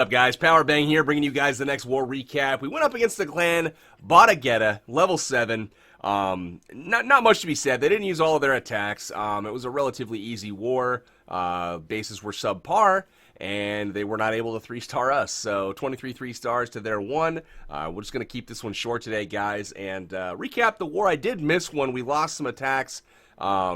What's up, guys? Powerbang here, bringing you guys the next war recap. We went up against the clan Botagetta, level 7. Not much to be said. They didn't use all of their attacks. It was a relatively easy war. Bases were subpar, and they were not able to 3-star us. So 23 3-stars to their 1. We're just going to keep this one short today, guys, and recap the war. I did miss one. We lost some attacks.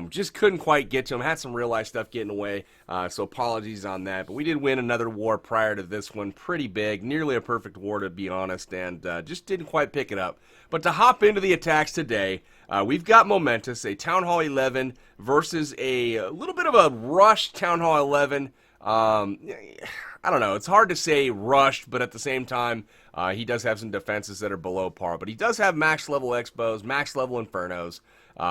Just couldn't quite get to him. Had some real life stuff getting away, so apologies on that. But we did win another war prior to this one, pretty big, nearly a perfect war to be honest, and just didn't quite pick it up. But to hop into the attacks today, we've got Momentous, a Town Hall 11 versus a little bit of a rushed Town Hall 11. I don't know, it's hard to say rushed, but at the same time, he does have some defenses that are below par. But he does have max level Expos, max level Infernos.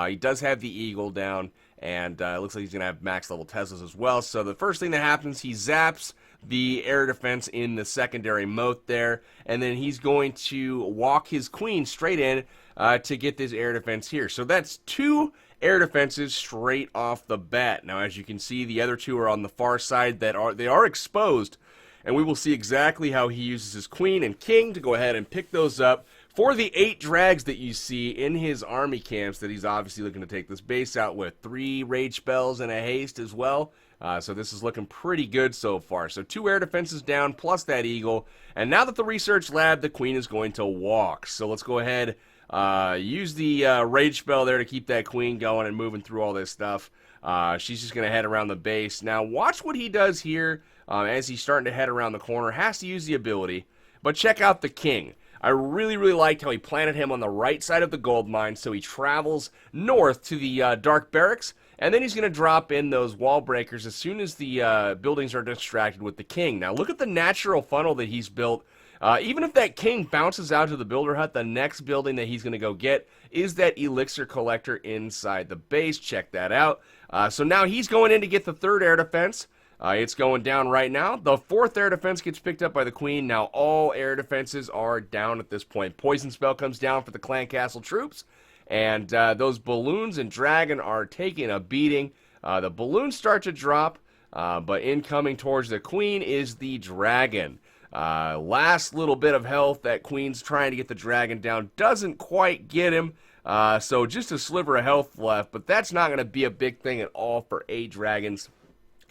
He does have the Eagle down, and it looks like he's going to have max level Teslas as well. So the first thing that happens, he zaps the air defense in the secondary moat there, and then he's going to walk his queen straight in to get this air defense here. So that's 2 air defenses straight off the bat. Now, as you can see, the other 2 are on the far side that are exposed, and we will see exactly how he uses his queen and king to go ahead and pick those up for the 8 drags that you see in his army camps that he's obviously looking to take this base out with. 3 rage spells and a haste as well. So this is looking pretty good so far. So 2 air defenses down plus that eagle. And now that the research lab, the queen is going to walk. So let's go ahead, use the rage spell there to keep that queen going and moving through all this stuff. She's just going to head around the base. Now watch what he does here as he's starting to head around the corner. Has to use the ability. But check out the king. I really liked how he planted him on the right side of the gold mine, so he travels north to the dark barracks, and then he's going to drop in those wall breakers as soon as the buildings are distracted with the king. Now look at the natural funnel that he's built. Even if that king bounces out to the builder hut, the next building that he's going to go get is that elixir collector inside the base. Check that out. So now he's going in to get the 3rd air defense. It's going down right now. The 4th air defense gets picked up by the queen. Now all air defenses are down at this point. Poison spell comes down for the clan castle troops. And those balloons and dragon are taking a beating. The balloons start to drop. But incoming towards the queen is the dragon. Last little bit of health. That queen's trying to get the dragon down. Doesn't quite get him. So just a sliver of health left. But that's not going to be a big thing at all for 8 dragons.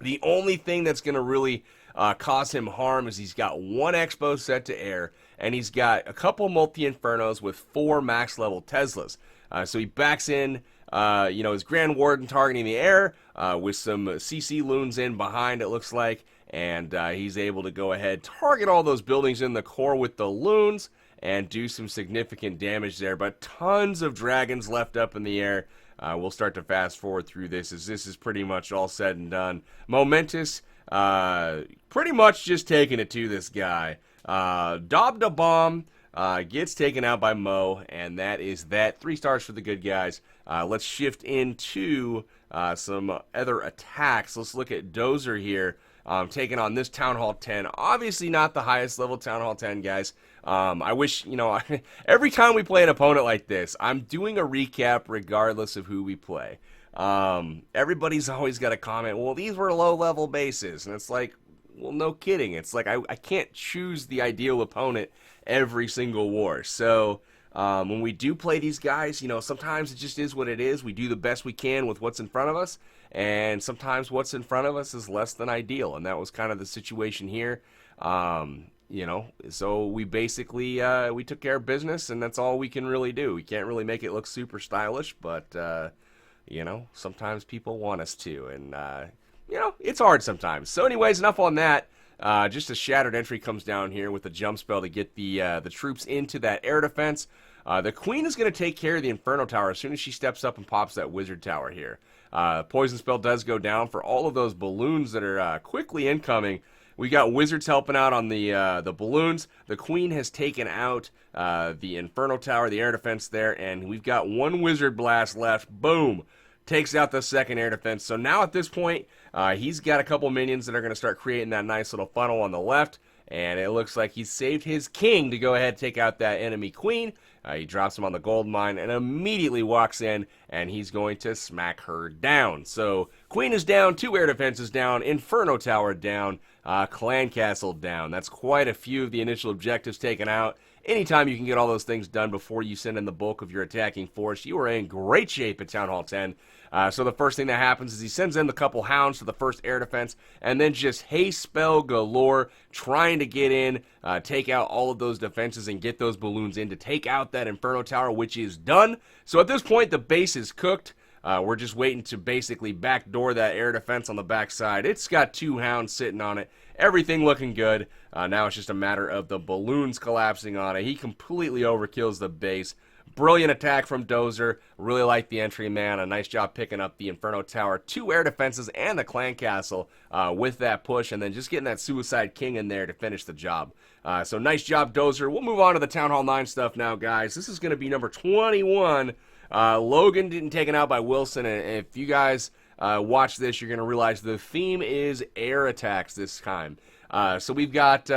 The only thing that's going to really cause him harm is he's got 1 Expo set to air, and he's got a couple multi-infernos with 4 max level Teslas. So he backs in, his Grand Warden targeting the air with some CC loons in behind, it looks like, and he's able to go ahead, target all those buildings in the core with the loons, and do some significant damage there. But tons of dragons left up in the air. We'll start to fast forward through this as this is pretty much all said and done. Momentous, pretty much just taking it to this guy. Dob da Bomb gets taken out by Mo, and that is that. 3 stars for the good guys. Let's shift into some other attacks. Let's look at Dozer here. Taking on this Town Hall 10. Obviously not the highest level Town Hall 10, guys. I wish, every time we play an opponent like this, I'm doing a recap regardless of who we play. Everybody's always got a comment, well, these were low-level bases. And it's like, well, no kidding. It's like I can't choose the ideal opponent every single war. So when we do play these guys, sometimes it just is what it is. We do the best we can with what's in front of us. And sometimes what's in front of us is less than ideal. And that was kind of the situation here. So we basically, we took care of business, and that's all we can really do. We can't really make it look super stylish, but, sometimes people want us to. And, it's hard sometimes. So anyways, enough on that. Just a shattered entry comes down here with a jump spell to get the troops into that air defense. The queen is going to take care of the Inferno Tower as soon as she steps up and pops that wizard tower here. Poison spell does go down for all of those balloons that are quickly incoming. We got wizards helping out on the balloons. The queen has taken out the Inferno Tower, the air defense there, and we've got 1 wizard blast left. Boom! Takes out the 2nd air defense. So now at this point, he's got a couple minions that are going to start creating that nice little funnel on the left. And it looks like he saved his king to go ahead and take out that enemy queen. He drops him on the gold mine and immediately walks in, and he's going to smack her down. So queen is down, 2 air defenses down, Inferno Tower down. Clan Castle down. That's quite a few of the initial objectives taken out. Anytime you can get all those things done before you send in the bulk of your attacking force, you are in great shape at Town Hall 10. So the first thing that happens is he sends in the couple hounds to the first air defense, and then just haste spell galore, trying to get in, take out all of those defenses, and get those balloons in to take out that Inferno Tower, which is done. So at this point, the base is cooked. We're just waiting to basically backdoor that air defense on the backside. It's got 2 hounds sitting on it. Everything looking good. Now it's just a matter of the balloons collapsing on it. He completely overkills the base. Brilliant attack from Dozer. Really like the entry, man. A nice job picking up the Inferno Tower, 2 air defenses, and the Clan Castle with that push, and then just getting that Suicide King in there to finish the job. So nice job, Dozer. We'll move on to the Town Hall 9 stuff now, guys. This is going to be number 21. Logan getting taken out by Wilson, and if you guys watch this, you're going to realize the theme is air attacks this time. So we've got,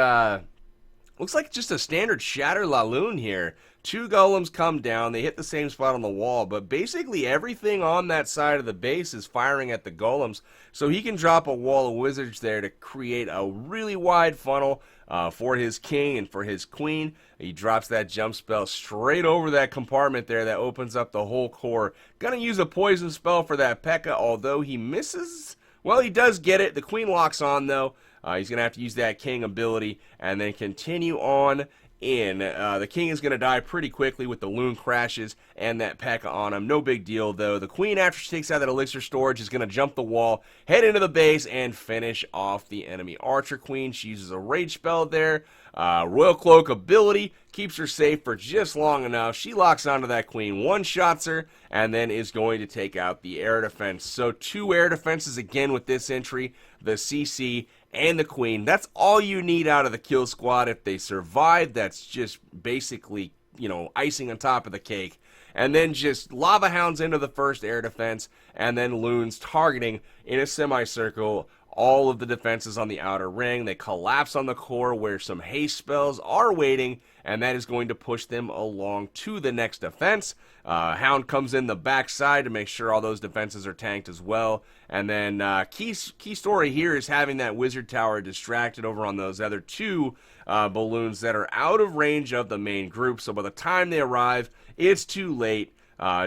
looks like just a standard Shatter Laloon here. 2 golems come down, they hit the same spot on the wall, but basically everything on that side of the base is firing at the golems, so he can drop a wall of wizards there to create a really wide funnel for his king and for his queen. He drops that jump spell straight over that compartment there that opens up the whole core. Gonna use a poison spell for that P.E.K.K.A, although he misses. Well, he does get it. The queen locks on, though. He's going to have to use that king ability and then continue on in. The king is going to die pretty quickly with the loon crashes and that P.E.K.K.A on him. No big deal, though. The queen, after she takes out that elixir storage, is going to jump the wall, head into the base, and finish off the enemy archer queen. She uses a rage spell there. Royal Cloak ability keeps her safe for just long enough. She locks onto that queen, one-shots her, and then is going to take out the air defense. So 2 air defenses again with this entry, the CC and the queen. That's all you need out of the kill squad. If they survive, that's just basically, you know, icing on top of the cake. And then just lava hounds into the first air defense, and then loons targeting in a semicircle all of the defenses on the outer ring. They collapse on the core where some haste spells are waiting, and that is going to push them along to the next defense. Hound comes in the backside to make sure all those defenses are tanked as well. And then key story here is having that wizard tower distracted over on those other 2 balloons that are out of range of the main group. So by the time they arrive, it's too late.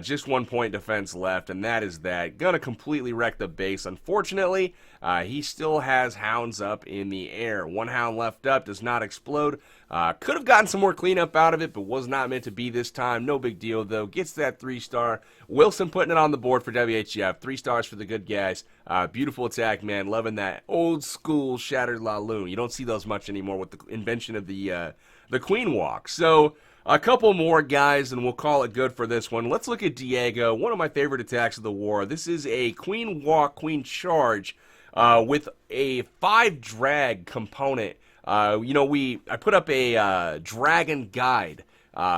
Just 1 point defense left, and that is that. Gonna completely wreck the base. Unfortunately, he still has hounds up in the air. 1 hound left up, does not explode. Could have gotten some more cleanup out of it, but was not meant to be this time. No big deal, though. Gets that 3-star. Wilson putting it on the board for WHF. 3 stars for the good guys. Beautiful attack, man. Loving that old school Shattered Laloon. You don't see those much anymore with the invention of the Queen Walk. So a couple more guys, and we'll call it good for this one. Let's look at Diego, one of my favorite attacks of the war. This is a Queen Walk, Queen Charge with a 5 drag component. You know, I put up a dragon guide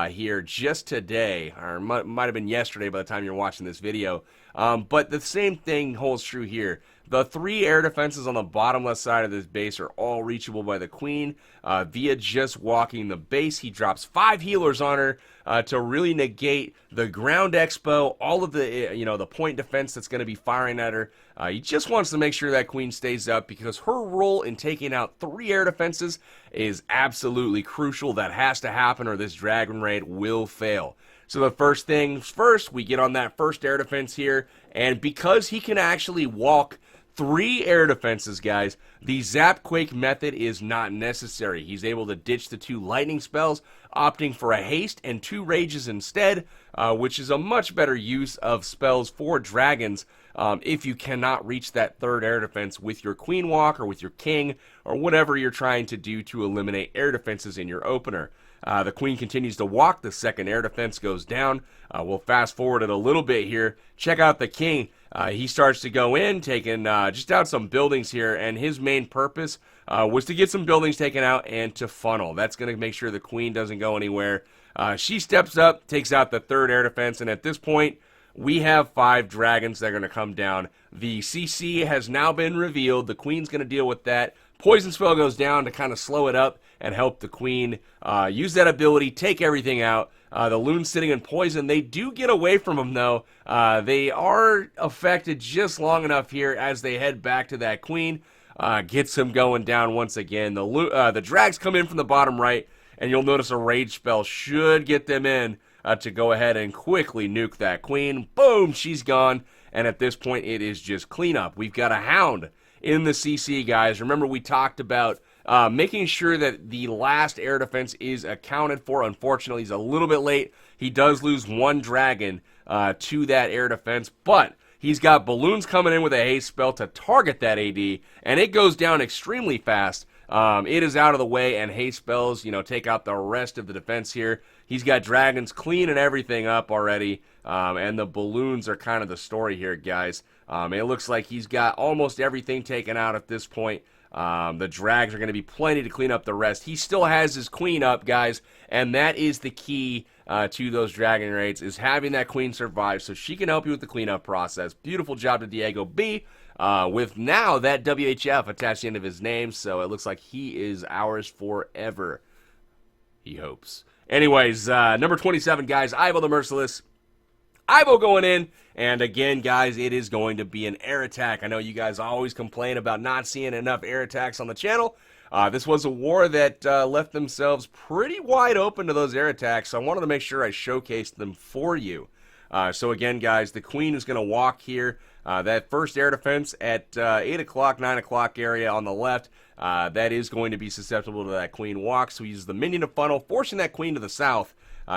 here just today, or might have been yesterday by the time you're watching this video. But the same thing holds true here. The 3 air defenses on the bottom left side of this base are all reachable by the queen via just walking the base. He drops 5 healers on her to really negate the ground expo, all of the the point defense that's going to be firing at her. He just wants to make sure that queen stays up because her role in taking out 3 air defenses is absolutely crucial. That has to happen or this dragon raid will fail. So the first things first, we get on that first air defense here, and because he can actually walk 3 air defenses, guys, the Zap Quake method is not necessary. He's able to ditch the 2 lightning spells, opting for a haste and 2 rages instead, which is a much better use of spells for dragons if you cannot reach that 3rd air defense with your Queen Walk or with your King or whatever you're trying to do to eliminate air defenses in your opener. The queen continues to walk. The 2nd air defense goes down. We'll fast forward it a little bit here. Check out the king. He starts to go in, taking just out some buildings here, and his main purpose was to get some buildings taken out and to funnel. That's going to make sure the queen doesn't go anywhere. She steps up, takes out the 3rd air defense, and at this point, we have 5 dragons that are going to come down. The CC has now been revealed. The queen's going to deal with that. Poison spell goes down to kind of slow it up and help the queen use that ability, take everything out. The loons sitting in poison, they do get away from them though. They are affected just long enough here as they head back to that queen. gets him going down once again. The drags come in from the bottom right, and you'll notice a rage spell should get them in to go ahead and quickly nuke that queen. Boom, she's gone. And at this point, it is just cleanup. We've got a hound in the CC, guys. Remember, we talked about making sure that the last air defense is accounted for. Unfortunately, he's a little bit late. He does lose one dragon to that air defense, but he's got balloons coming in with a haste spell to target that AD, and it goes down extremely fast. It is out of the way, and haste spells, take out the rest of the defense here. He's got dragons cleaning everything up already, and the balloons are kind of the story here, guys. It looks like he's got almost everything taken out at this point. The drags are going to be plenty to clean up the rest. He still has his queen up, guys, and that is the key to those dragon raids, is having that queen survive so she can help you with the cleanup process. Beautiful job to Diego B, with now that WHF attached to the end of his name, so it looks like he is ours forever. He hopes. Anyways, number 27, guys, Ivo the Merciless. Ivo going in, and again, guys, it is going to be an air attack. I know you guys always complain about not seeing enough air attacks on the channel. This was a war that left themselves pretty wide open to those air attacks, so I wanted to make sure I showcased them for you. So again, guys, the queen is going to walk here. That first air defense at 8 o'clock, 9 o'clock area on the left, that is going to be susceptible to that queen walk. So he uses the minion to funnel, forcing that queen to the south.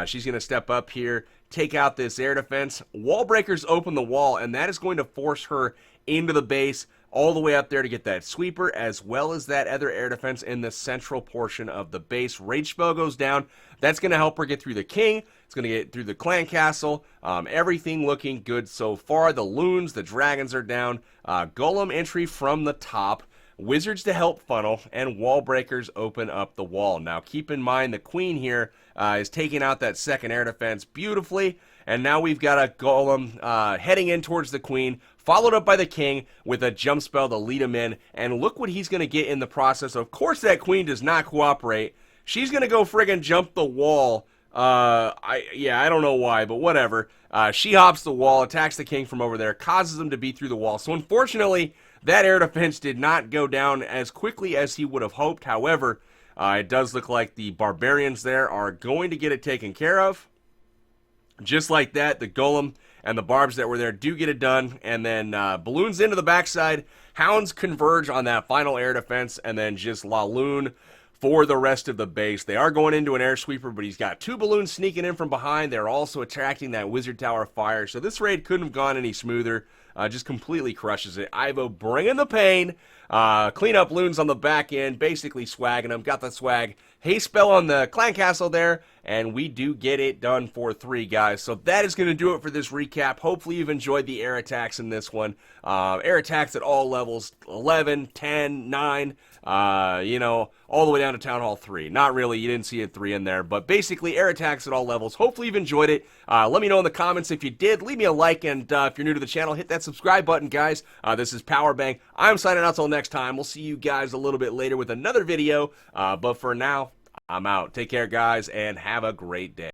She's going to step up here, take out this air defense. Wall breakers open the wall, and that is going to force her into the base all the way up there to get that sweeper, as well as that other air defense in the central portion of the base. Rage spell goes down. That's going to help her get through the king. It's going to get through the clan castle. Everything looking good so far. The loons, the dragons are down. Golem entry from the top. Wizards to help funnel, and wall breakers open up the wall. Now, keep in mind the queen here is taking out that second air defense beautifully, and now we've got a golem heading in towards the queen, followed up by the king with a jump spell to lead him in, and look what he's going to get in the process. Of course, that queen does not cooperate. She's going to go friggin' jump the wall. I don't know why, but whatever. She hops the wall, attacks the king from over there, causes him to be through the wall. So unfortunately, that air defense did not go down as quickly as he would have hoped. However, it does look like the Barbarians there are going to get it taken care of. Just like that, the Golem and the Barbs that were there do get it done. And then balloons into the backside. Hounds converge on that final air defense. And then just Laloon for the rest of the base. They are going into an air sweeper, but he's got two balloons sneaking in from behind. They're also attracting that Wizard Tower fire. So this raid couldn't have gone any smoother. Just completely crushes it. Ivo bringing the pain. Clean up loons on the back end, basically swagging them. Got the swag. Haste spell on the clan castle there, and we do get it done for 3, guys. So that is going to do it for this recap. Hopefully you've enjoyed the air attacks in this one. Air attacks at all levels, 11, 10, 9, all the way down to Town Hall 3. Not really, you didn't see a 3 in there, but basically air attacks at all levels. Hopefully you've enjoyed it. Let me know in the comments if you did. Leave me a like, and if you're new to the channel, hit that subscribe button, guys. This is Powerbang. I'm signing out till next time. We'll see you guys a little bit later with another video, but for now, I'm out. Take care, guys, and have a great day.